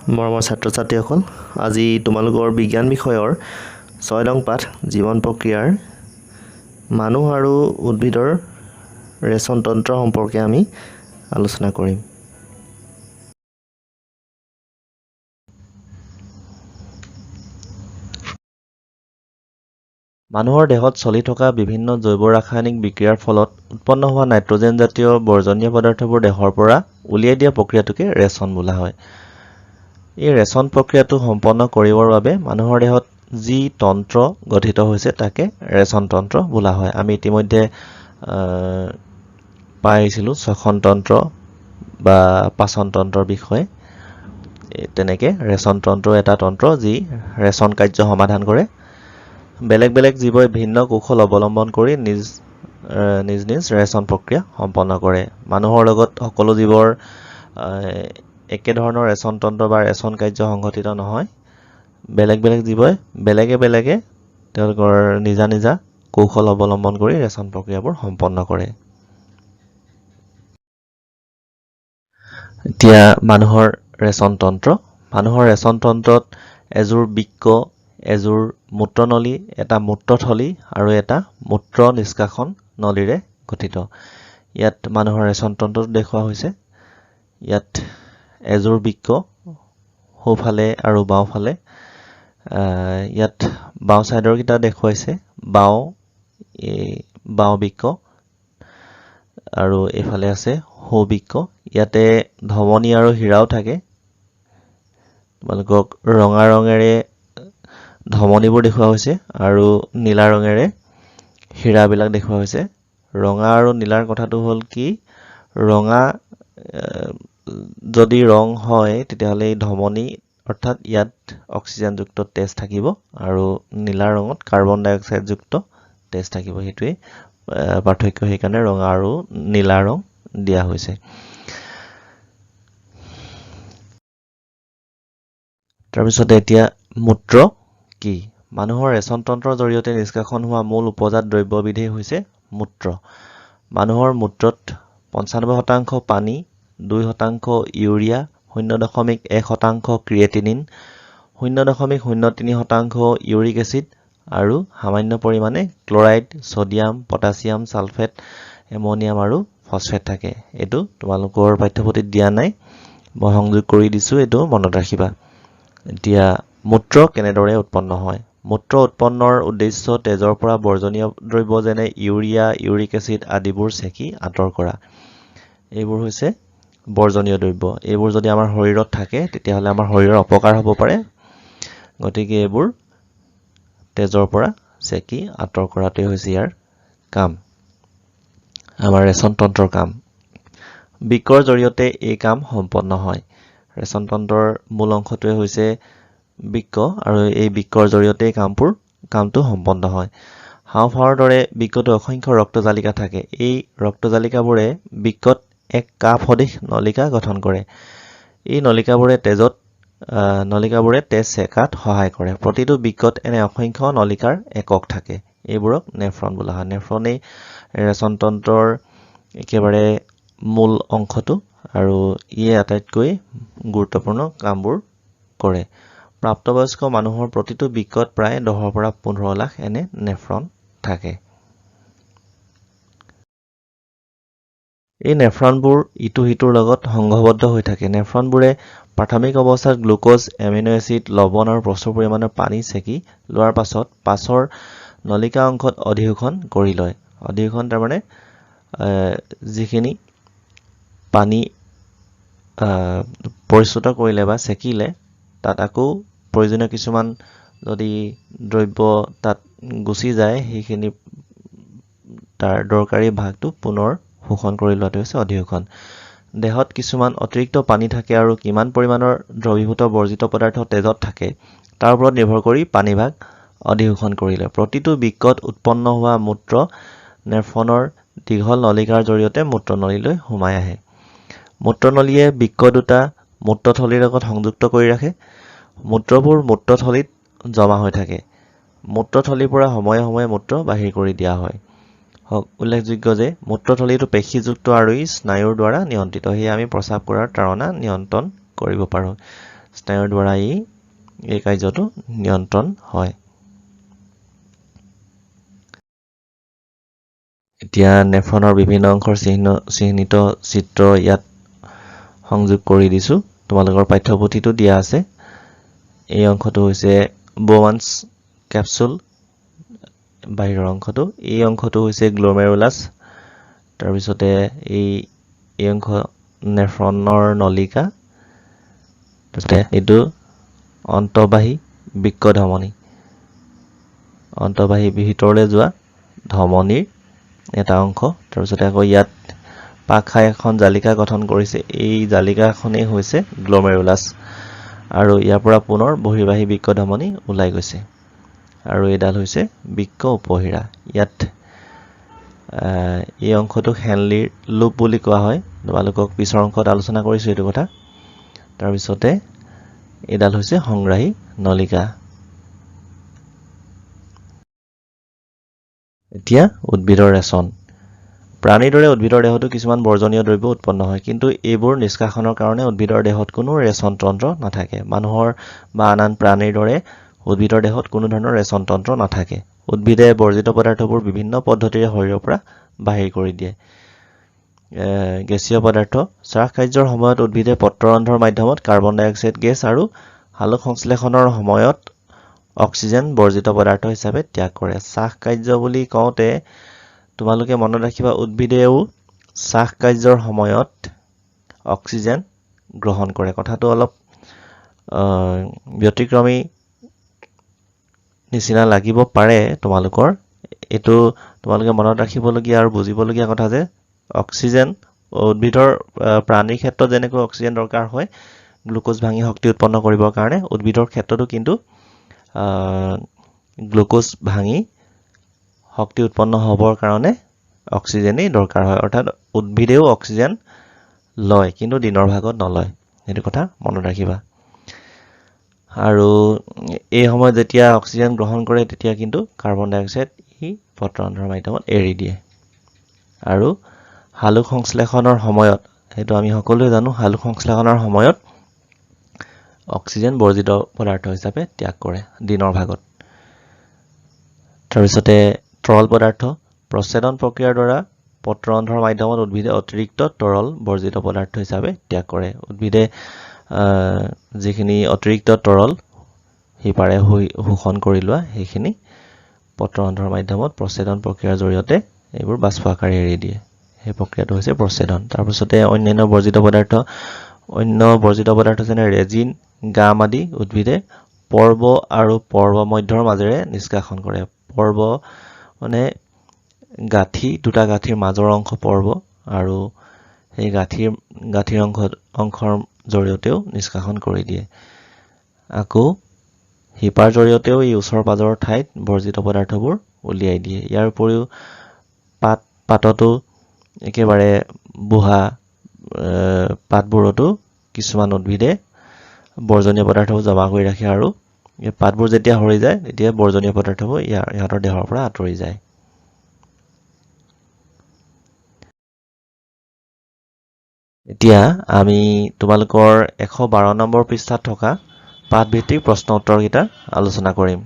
মৰমৰ ছাত্ৰ-ছাত্ৰীসকল, আজি তোমালোকৰ বিজ্ঞান বিষয়ৰ ৬ নং পাঠ জীৱন প্ৰক্ৰিয়াৰ মানুহ আৰু উদ্ভিদৰ ৰেচন তন্ত্ৰ সম্পৰ্কে আমি আলোচনা কৰিম। মানুহৰ দেহত চলি থকা বিভিন্ন জৈৱ ৰাসায়নিক বিক্ৰিয়াৰ ফলত উৎপন্ন হোৱা নাইট্ৰজেন জাতীয় বৰ্জনীয় পদাৰ্থবোৰ দেহৰ পৰা উলিয়াই দিয়া প্ৰক্ৰিয়াটোকে ৰেচন বোলা হয়। এই ৰেচন প্ৰক্ৰিয়াটো সম্পন্ন কৰিবৰ বাবে মানুহৰ দেহত যি তন্ত্ৰ গঠিত হৈছে তাকে ৰেচন তন্ত্ৰ বোলা হয়। আমি ইতিমধ্যে পাইছিলোঁ শ্বসন তন্ত্ৰ বা পাচন তন্ত্ৰৰ বিষয়ে। তেনেকে ৰেচন তন্ত্ৰ এটা তন্ত্ৰ যি ৰেচন কাৰ্য সমাধান কৰে। বেলেগ বেলেগ জীৱই ভিন্ন কৌশল অৱলম্বন কৰি নিজ ৰেচন প্ৰক্ৰিয়া সম্পন্ন কৰে। মানুহৰ লগত সকলো জীৱৰ একে ধৰণৰ ৰেচন তন্ত্ৰ বা ৰেচন কাৰ্য সংঘটিত নহয়। বেলেগ বেলেগ জীৱই বেলেগে তেওঁলোকৰ নিজা নিজা কৌশল অৱলম্বন কৰি ৰেচন প্ৰক্ৰিয়াবোৰ সম্পন্ন কৰে। এতিয়া মানুহৰ ৰেচন তন্ত্ৰত এযোৰ বৃক্ক, এযোৰ মূত্ৰনলী, এটা মূত্ৰথলী আৰু এটা মূত্ৰ নিষ্কাশন নলীৰে গঠিত। ইয়াত মানুহৰ ৰেচন তন্ত্ৰটো দেখুওৱা হৈছে। ইয়াত এযোৰ বৃক্ক সোঁফালে আৰু বাওঁফালে। ইয়াত বাওঁ ছাইডৰ কেইটা দেখুৱাইছে বাওঁ বৃক্ক আৰু এইফালে আছে সোঁ বৃক্ক। ইয়াতে ধমনী আৰু হীৰাও থাকে। তোমালোকক ৰঙা ৰঙেৰে ধমনীবোৰ দেখুওৱা হৈছে আৰু নীলা ৰঙেৰে হীৰাবিলাক দেখুওৱা হৈছে। ৰঙা আৰু নীলাৰ কথাটো হ'ল কি, ৰঙা যদি ৰং হয় তেতিয়াহ'লে এই ধমনী অৰ্থাৎ ইয়াত অক্সিজেনযুক্ত তেজ থাকিব আৰু নীলা ৰঙত কাৰ্বন ডাই অক্সাইডযুক্ত তেজ থাকিব। সেইটোৱে পাৰ্থক্য, সেইকাৰণে ৰঙা আৰু নীলা ৰং দিয়া হৈছে। তাৰপিছতে এতিয়া মূত্ৰ কি? মানুহৰ ৰেচন তন্ত্ৰৰ জৰিয়তে নিষ্কাশন হোৱা মূল উপজাত দ্ৰব্যবিধেই হৈছে মূত্ৰ। মানুহৰ মূত্ৰত ৯৫% পানী, ২% ইউৰিয়া, ০.১% ক্ৰিয়েটিনিন, ০.০৩% ইউৰিক এচিড আৰু সামান্য পৰিমাণে chloride, sodium, potassium, sulphate, ammonium আৰু ফছফেট থাকে। এইটো তোমালোকৰ পাঠ্যপুথিত দিয়া নাই, মই সংযোগ কৰি দিছোঁ, এইটো মনত ৰাখিবা। এতিয়া মূত্ৰ কেনেদৰে উৎপন্ন হয়? মূত্ৰ উৎপন্নৰ উদ্দেশ্য তেজৰ পৰা বৰ্জনীয় দ্ৰব্য যেনে ইউৰিয়া, ইউৰিক এচিড আদিবোৰ চেকি আঁতৰ কৰা। এইবোৰ হৈছে বৰ্জনীয় দ্ৰব্য। এইবোৰ যদি আমাৰ শৰীৰত থাকে তেতিয়াহ'লে আমাৰ শৰীৰৰ অপকাৰ হ'ব পাৰে। গতিকে এইবোৰ তেজৰ পৰা চেকি আঁতৰ কৰাটোৱে হৈছে ইয়াৰ কাম, আমাৰ ৰেচন তন্ত্ৰৰ কাম। বৃক্কৰ জৰিয়তে এই কাম সম্পন্ন হয়। ৰেচন তন্ত্ৰৰ মূল অংশটোৱে হৈছে বৃক্ক আৰু এই বৃক্কৰ জৰিয়তে কামটো সম্পন্ন হয়। হাওঁফাওঁৰ দৰে বৃক্কতো অসংখ্য ৰক্তজালিকা থাকে। এই ৰক্তজালিকাবোৰে বৃক্কত এক কাপ সদৃশ নলিকা গঠন কৰে। এই নলিকাবোৰে তেজ চেকাত সহায় কৰে। প্ৰতিটো বৃক্কত এনে অসংখ্য নলিকাৰ একক থাকে। এইবোৰক নেফ্ৰন বোলা হয়। নেফ্ৰনেই ৰেচন তন্ত্ৰৰ একেবাৰে মূল অংশটো আৰু ইয়ে আটাইতকৈ গুৰুত্বপূৰ্ণ কামবোৰ কৰে। প্ৰাপ্তবয়স্ক মানুহৰ প্ৰতিটো বৃক্কত প্ৰায় ১০ৰ পৰা ১৫ লাখ এনে নেফ্ৰন থাকে। এই নেফ্ৰনবোৰ ইটো সিটোৰ লগত সংঘবদ্ধ হৈ থাকে। নেফ্ৰনবোৰে প্ৰাথমিক অৱস্থাত গ্লুক'জ, এমিনো এচিড, লৱণ আৰু প্ৰচুৰ পৰিমাণৰ পানী চেকি লোৱাৰ পাছত পাছৰ নলিকা অংশত অধিশোষণ কৰি লয়। অধিশোষণ তাৰমানে যিখিনি পানী পৰিস্ফুট কৰিলে বা চেকিলে তাত আকৌ প্ৰয়োজনীয় কিছুমান যদি দ্ৰব্য তাত গুচি যায়, সেইখিনি তাৰ দৰকাৰী ভাগটো পুনৰ শোষণ কৰি লোৱাটো হৈছে অধিশোষণ। দেহত কিছুমান অতিৰিক্ত পানী থাকে আৰু কিমান পৰিমাণৰ দ্ৰৱীভূত বৰ্জিত পদাৰ্থ তেজত থাকে তাৰ ওপৰত নিৰ্ভৰ কৰি পানীভাগ অধিশোষণ কৰিলে। প্ৰতিটো বৃক্কত উৎপন্ন হোৱা মূত্ৰ নেফ্ৰনৰ দীঘল নলিকাৰ জৰিয়তে মূত্ৰনলীলৈ সোমাই আহে। মূত্ৰনলীয়ে বৃক্ক দুটা মূত্ৰথলীৰ লগত সংযুক্ত কৰি ৰাখে। মূত্ৰবোৰ মূত্ৰথলীত জমা হৈ থাকে। মূত্ৰথলীৰ পৰা সময়ে সময়ে মূত্ৰ বাহিৰ কৰি দিয়া হয়। উল্লেখযোগ্য যে মূত্ৰথলীটো পেশীযুক্ত আৰু ই স্নায়ুৰ দ্বাৰা নিয়ন্ত্ৰিত। সেয়ে আমি প্ৰস্ৰাৱ কৰাৰ তাড়না নিয়ন্ত্ৰণ কৰিব পাৰোঁ। স্নায়ুৰ দ্বাৰা এই কাৰ্যটো নিয়ন্ত্ৰণ হয় এতিয়া নেফ্ৰনৰ বিভিন্ন অংশৰ চিহ্নিত চিত্ৰ ইয়াত সংযোগ কৰি দিছো তোমালোকৰ পাঠ্যপুথিটো দিয়া আছে এই অংশটো হৈছে বোমান্স ক্যাপসুল বাহিৰৰ অংশটো এই অংশটো হৈছে গ্লোমেৰুলাছ তাৰ পিছতে এই অংশ নেফ্ৰনৰ নলিকা তাৰপিছতে এইটো অন্তঃবাহী বৃক্ক ধমনী অন্তঃবাহী ভিতৰলৈ যোৱা ধমনীৰ এটা অংশ তাৰ পিছতে আকৌ ইয়াত পাক খাই এখন জালিকা গঠন কৰিছে এই জালিকাখনেই হৈছে গ্লোমেৰুলাছ আৰু ইয়াৰ পৰা পুনৰ বহিৰ্বাহী বৃক্ক ধমনী ওলাই গৈছে আৰু এডাল হৈছে বৃক্ক উপহিৰা ইয়াত এই অংশটো হেনলিৰ লুপ বুলি কোৱা হয় তোমালোকক পিছৰ অংশত আলোচনা কৰিছো এইটো কথা তাৰ পিছতে এডাল হৈছে সংগ্ৰাহী নলিকা এতিয়া উদ্ভিদৰ ৰেচন প্ৰাণীৰ দৰে উদ্ভিদৰ দেহতো কিছুমান বৰ্জনীয় দ্ৰব্য উৎপন্ন হয় কিন্তু এইবোৰ নিষ্কাশনৰ কাৰণে উদ্ভিদৰ দেহত কোনো ৰেচন তন্ত্ৰ নাথাকে মানুহৰ বা আন প্ৰাণীৰ দৰে উদ্ভিদৰ দেহত কোনো ধৰণৰ ৰেচন তন্ত্ৰ নাথাকে উদ্ভিদে বৰ্জিত পদাৰ্থবোৰ বিভিন্ন পদ্ধতিৰে শৰীৰৰ পৰা বাহিৰ কৰি দিয়ে গেছীয় পদাৰ্থ শ্বাস কাৰ্যৰ সময়ত উদ্ভিদে পত্ৰৰন্ধ্ৰৰ মাধ্যমত কাৰ্বন ডাই অক্সাইড গেছ আৰু হালক সংশ্লেষণৰ সময়ত অক্সিজেন বৰ্জিত পদাৰ্থ হিচাপে ত্যাগ কৰে শ্বাস কাৰ্য বুলি কওঁতে তোমালোকে মনত ৰাখিবা উদ্ভিদেও শ্বাস কাৰ্যৰ সময়ত অক্সিজেন গ্ৰহণ কৰে কথাটো অলপ ব্যতিক্ৰমী নিচিনা লাগিব পাৰে তোমালোকৰ এটো তোমালোকে মনত ৰাখিবলগীয়া আৰু বুজিবলগীয়া কথা যে অক্সিজেন উদ্ভিদৰ প্ৰাণীৰ ক্ষেত্ৰত যেনেকৈ অক্সিজেন দৰকাৰ হয় গ্লুকোজ ভাঙি শক্তি উৎপন্ন কৰিবৰ কাৰণে উদ্ভিদৰ ক্ষেত্ৰতো কিন্তু গ্লুকোজ ভাঙি শক্তি উৎপন্ন হ'বৰ কাৰণে অক্সিজেনেই দৰকাৰ হয় অৰ্থাৎ উদ্ভিদেও অক্সিজেন লয় কিন্তু দিনৰ ভাগত নলয় এইটো কথা মনত ৰাখিবা আৰু এই সময়ত যেতিয়া অক্সিজেন গ্ৰহণ কৰে তেতিয়া কিন্তু কাৰ্বন ডাই অক্সাইড ই পত্ৰৰন্ধ্ৰৰ মাধ্যমত এৰি দিয়ে আৰু হালক সংশ্লেষণৰ সময়ত হেতু আমি সকলোৱে জানো হালক সংশ্লেষণৰ সময়ত অক্সিজেন বৰ্জিত পদাৰ্থ হিচাপে ত্যাগ কৰে দিনৰ ভাগত তাৰ পিছতে তৰল পদাৰ্থ প্ৰচ্ছেদন প্ৰক্ৰিয়াৰ দ্বাৰা পত্ৰৰন্ধ্ৰৰ মাধ্যমত উদ্ভিদে অতিৰিক্ত তৰল বৰ্জিত পদাৰ্থ হিচাপে ত্যাগ কৰে উদ্ভিদে যিখিনি অতিৰিক্ত তৰল হিপাৰে শোষণ কৰি লোৱা সেইখিনি পত্ৰৰন্ধ্ৰৰ মাধ্যমত প্ৰচ্ছেদন প্ৰক্ৰিয়াৰ জৰিয়তে এইবোৰ বাষ্প আকাৰে এৰি দিয়ে এই প্ৰক্ৰিয়াটো হৈছে প্ৰচ্ছেদন তাৰ পিছতে অন্যান্য বৰ্জিত পদাৰ্থ যেনে ৰেজিন গাম আদি উদ্ভিদে পৰ্ব আৰু পৰ্ব মধ্যৰ মাজেৰে নিষ্কাশন কৰে পৰ্ব মানে গাঠি দুটা গাঠিৰ মাজৰ অংশ পৰ্ব আৰু সেই গাঠিৰ অংশৰ জৰিয়তেও নিষ্কাশন কৰি দিয়ে আকৌ হিপাৰ জৰিয়তেও এই ওচৰ পাজৰৰ ঠাইত বৰ্জিত পদাৰ্থবোৰ উলিয়াই দিয়ে ইয়াৰ উপৰিও পাততো একেবাৰে বুঢ়া পাতবোৰতো কিছুমান উদ্ভিদে বৰ্জনীয় পদাৰ্থবোৰ জমা কৰি ৰাখে আৰু এই পাতবোৰ যেতিয়া হৰি যায় তেতিয়া বৰ্জনীয় পদাৰ্থবোৰ ইহঁতৰ দেহৰ পৰা আঁতৰি যায় এতিয়া আমি তোমালোকৰ 112 নম্বৰ পৃষ্ঠাত থকা পাঠভিত্তিক প্ৰশ্ন উত্তৰকেইটা আলোচনা কৰিম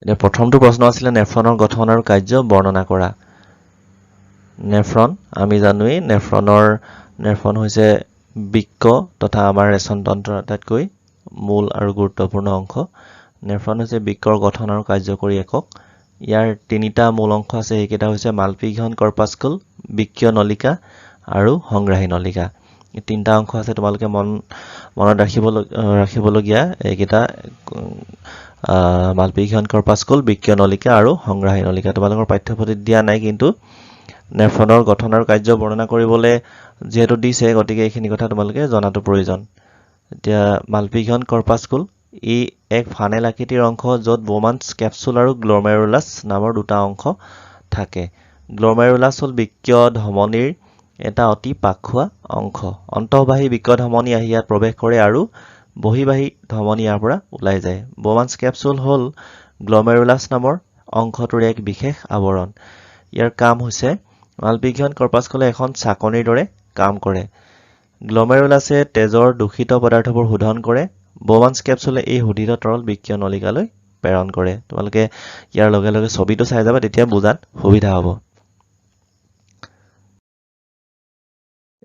এতিয়া প্ৰথমটো প্ৰশ্ন আছিল নেফ্ৰনৰ গঠন আৰু কাৰ্য বৰ্ণনা কৰা নেফ্ৰন আমি জানোই নেফ্ৰন হৈছে বৃক্ক তথা আমাৰ ৰেচন তন্ত্ৰৰ আটাইতকৈ মূল আৰু গুৰুত্বপূৰ্ণ অংশ নেফ্ৰন হৈছে বৃক্কৰ গঠন আৰু কাৰ্যকৰী একক ইয়াৰ তিনিটা মূল অংশ আছে এইকেইটা হৈছে মালপিঘন কৰ্পাস্কুল বৃক্কীয় নলিকা আৰু সংগ্ৰাহী নলিকা এই তিনিটা অংশ আছে তোমালোকে মনত ৰাখিবলগীয়া এইকেইটা মালপিঘন কৰ্পাস্কুল বৃক্কীয় নলিকা আৰু সংগ্ৰাহী নলিকা তোমালোকৰ পাঠ্যপুথিত দিয়া নাই কিন্তু নেফ্ৰনৰ গঠন আৰু কাৰ্য বৰ্ণনা কৰিবলৈ যেহেতু দিছে গতিকে এইখিনি কথা তোমালোকে জনাটো প্ৰয়োজন এতিয়া মালপিঘন কৰ্পাস্কুল ই এক ফানেল আকৃতিৰ অংশ য'ত বোমান্স ক্যাপসুল আৰু গ্লোমেৰুলাছ নামৰ দুটা অংশ থাকে গ্লোমেৰুলাছ হ'ল বৃক্কীয় ধমনীৰ এটা অতি পাকখোৱা অংশ অন্তঃবাহী বৃক্ক ধমনী আহি ইয়াত প্ৰৱেশ কৰে আৰু বহিৰ্বাহী ধমনী ইয়াৰ পৰা ওলাই যায় বোমান্স ক্যাপসুল হ'ল গ্লোমেৰুলাছ নামৰ অংশটোৰ এক বিশেষ আৱৰণ ইয়াৰ কাম হৈছে মালপিঘন কৰ্পাস্কুলে এখন চাকনিৰ দৰে কাম কৰে গ্লমেৰুলাছে তেজৰ দূষিত পদাৰ্থবোৰ শোধন কৰে বমান্স কেপচুলে এই শোধিত তৰল বৃক্কীয় নলিকালৈ প্ৰেৰণ কৰে তোমালোকে ইয়াৰ লগে লগে ছবিটো চাই যাবা তেতিয়া বুজাত সুবিধা হ'ব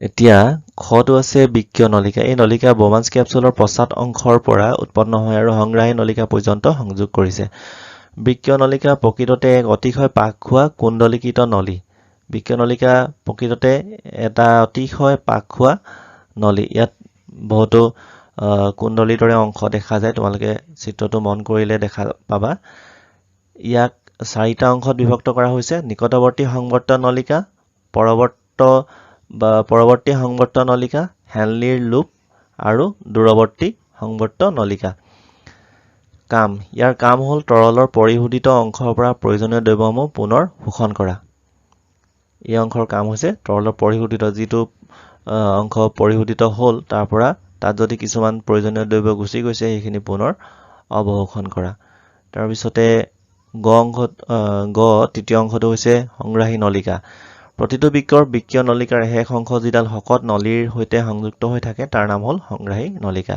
এতিয়া খটো আছে বৃক্কীয় নলিকা এই নলিকা বমান্স কেপচুলৰ পশ্চাৎ অংশৰ পৰা উৎপন্ন হয় আৰু সংগ্ৰাহী নলিকা পৰ্যন্ত সংযোগ কৰিছে বৃক্কীয় নলিকা প্ৰকৃততে এক অতিশয় পাক খোৱা কুণ্ডলীকৃত নলী বৃক্কীয় নলিকা প্ৰকৃততে এটা অতিশয় পাক খোৱা নলী ইয়াত বহুতো কুণ্ডলীৰ দৰে অংশ দেখা যায় তোমালোকে চিত্ৰটো মন কৰিলে দেখা পাবা ইয়াক চাৰিটা অংশত বিভক্ত কৰা হৈছে নিকটৱৰ্তী সংবৰ্ত নলিকা পৰৱৰ্তী সংবৰ্ত নলিকা হেনলিৰ লুপ আৰু দূৰৱৰ্তী সংবৰ্ত নলিকা কাম ইয়াৰ কাম হ'ল তৰলৰ পৰিশোধিত অংশৰ পৰা প্ৰয়োজনীয় দ্ৰব্যসমূহ পুনৰ শোষণ কৰা এই অংশৰ কাম হৈছে তৰলৰ পৰিশোধিত যিটো অংশ পৰিশোধিত হ'ল তাৰ পৰা তাত যদি কিছুমান প্ৰয়োজনীয় দ্ৰব্য গুচি গৈছে সেইখিনি পুনৰ অৱশোষণ কৰা তাৰ পিছতে তৃতীয় অংশটো হৈছে সংগ্ৰাহী নলিকা প্ৰতিটো বৃক্কীয় নলিকাৰ শেষ অংশ যিডাল শকত নলীৰ সৈতে সংযুক্ত হৈ থাকে তাৰ নাম হ'ল সংগ্ৰাহী নলিকা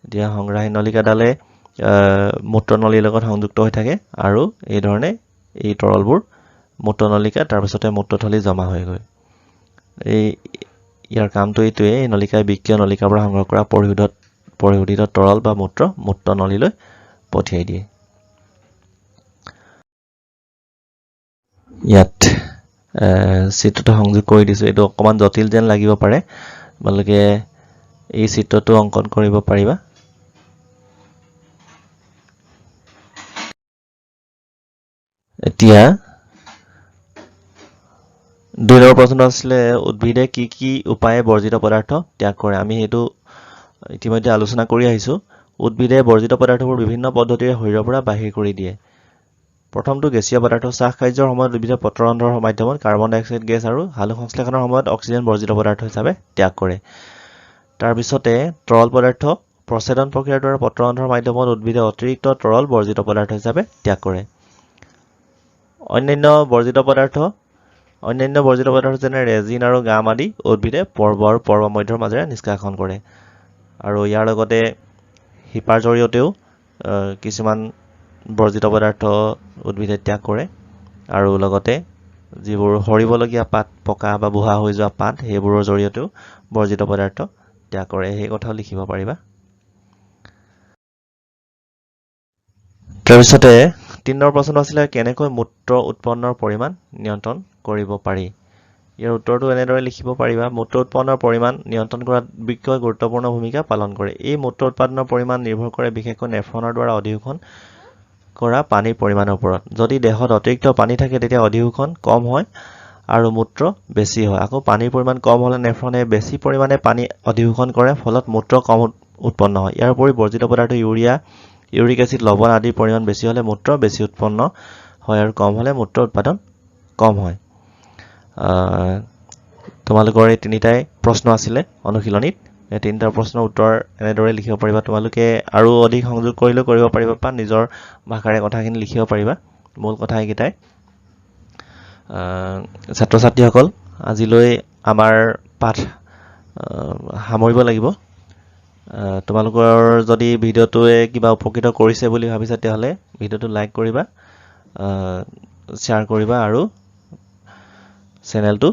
এতিয়া সংগ্ৰাহী নলিকাডালে মূত্ৰনলীৰ লগত সংযুক্ত হৈ থাকে আৰু এই ধৰণে এই তৰলবোৰ মূত্ৰনলিকা তাৰ পিছতে মূত্ৰথলী জমা হৈ গৈ ইয়াৰ কামটো এইটোৱে এই নলিকাই বৃক্কীয় নলিকাৰ পৰা সংগ্ৰহ কৰা পৰিশোধিত তৰল বা মূত্ৰনলীলৈ পঠিয়াই দিয়ে ইয়াত চিত্ৰটো সংযোগ কৰি দিছো এইটো অকমান জটিল যেন লাগিব পাৰে তোমালোকে এই চিত্ৰটো অংকন কৰিব পাৰিবা এতিয়া 2 নম্বৰ প্ৰশ্ন আছিলে উদ্ভিদে কি উপায়ে বৰ্জিত পদাৰ্থ ত্যাগ কৰে আমি হেতু ইতিমধ্যে আলোচনা কৰি আহিছো উদ্ভিদে বৰ্জিত পদাৰ্থবোৰ বিভিন্ন পদ্ধতিৰে শৰীৰৰ পৰা বাহিৰ কৰি দিয়ে প্ৰথমটো গেছীয় পদাৰ্থ শ্বাস কাৰ্যৰ সময়ত উদ্ভিদে পত্ৰৰন্ধ্ৰৰ মাধ্যমত কাৰ্বন ডাই অক্সাইড গেছ আৰু হালু সংশ্লেষণৰ সময়ত অক্সিজেন বৰ্জিত পদাৰ্থ হিচাপে ত্যাগ কৰে তাৰ পিছতে তৰল পদাৰ্থ প্ৰচেদন প্ৰক্ৰিয়াৰ দ্বাৰা পত্ৰৰন্ধ্ৰৰ মাধ্যমত উদ্ভিদে অতিৰিক্ত তৰল বৰ্জিত পদাৰ্থ হিচাপে ত্যাগ কৰে অন্যান্য বৰ্জিত পদাৰ্থ যেনে ৰেজিন আৰু গাম আদি উদ্ভিদে পৰ্ব আৰু পৰ্বমধ্যৰ মাজেৰে নিষ্কাশন কৰে আৰু ইয়াৰ লগতে হিপাৰ জৰিয়তেও কিছুমান বৰ্জিত পদাৰ্থ উদ্ভিদে ত্যাগ কৰে আৰু লগতে যিবোৰ সৰিবলগীয়া পাত পকা বা বুঢ়া হৈ যোৱা পাত সেইবোৰৰ জৰিয়তেও বৰ্জিত পদাৰ্থ ত্যাগ কৰে সেই কথাও লিখিব পাৰিবা তাৰপিছতে 3 নম্বৰ প্ৰশ্ন আছিলে কেনেকৈ মূত্ৰ উৎপন্নৰ পৰিমাণ নিয়ন্ত্ৰণ কৰিব পাৰি ইয়াৰ উত্তৰটো এনেদৰে লিখিব পাৰিবা মূত্ৰ উৎপন্নৰ পৰিমাণ নিয়ন্ত্ৰণ কৰাত বিশেষ গুৰুত্বপূৰ্ণ ভূমিকা পালন কৰে এই মূত্ৰ উৎপাদনৰ পৰিমাণ নিৰ্ভৰ কৰে বিশেষকৈ নেফ্ৰনৰ দ্বাৰা অধিশোষণ কৰা পানীৰ পৰিমাণৰ ওপৰত যদি দেহত অতিৰিক্ত পানী থাকে তেতিয়া অধিশোষণ কম হয় আৰু মূত্ৰ বেছি হয় আকৌ পানীৰ পৰিমাণ কম হ'লে নেফ্ৰনে বেছি পৰিমাণে পানী অধিশোষণ কৰে ফলত মূত্ৰ কম উৎপন্ন হয় ইয়াৰ উপৰি বৰ্জিত পদাৰ্থ ইউৰিক এচিড লৱণ আদিৰ পৰিমাণ বেছি হ'লে মূত্ৰ বেছি উৎপন্ন হয় আৰু কম হ'লে মূত্ৰ উৎপাদন কম হয় তোমালোকৰ এই তিনিটাই প্ৰশ্ন আছিলে অনুশীলনীত এই তিনিটা প্ৰশ্নৰ উত্তৰ এনেদৰে লিখিব পাৰিবা তোমালোকে আৰু অধিক সংযোগ কৰিলে কৰিব পাৰিবা বা নিজৰ ভাষাৰে কথাখিনি লিখিব পাৰিবা মূল কথা এইকেইটাই ছাত্ৰ ছাত্ৰীসকল আজিলৈ আমাৰ পাঠ সামৰিব লাগিব তোমালোকৰ যদি ভিডিঅ'টোৱে কিবা উপকৃত কৰিছে বুলি ভাবিছা তেতিয়াহ'লে ভিডিঅ'টো লাইক কৰিবা শ্বেয়াৰ কৰিবা আৰু চেনেলটো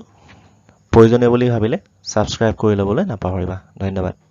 প্ৰয়োজনীয় বুলি ভাবিলে সাবস্ক্ৰাইব কৰি ল'বলৈ নাপাহৰিবা ধন্যবাদ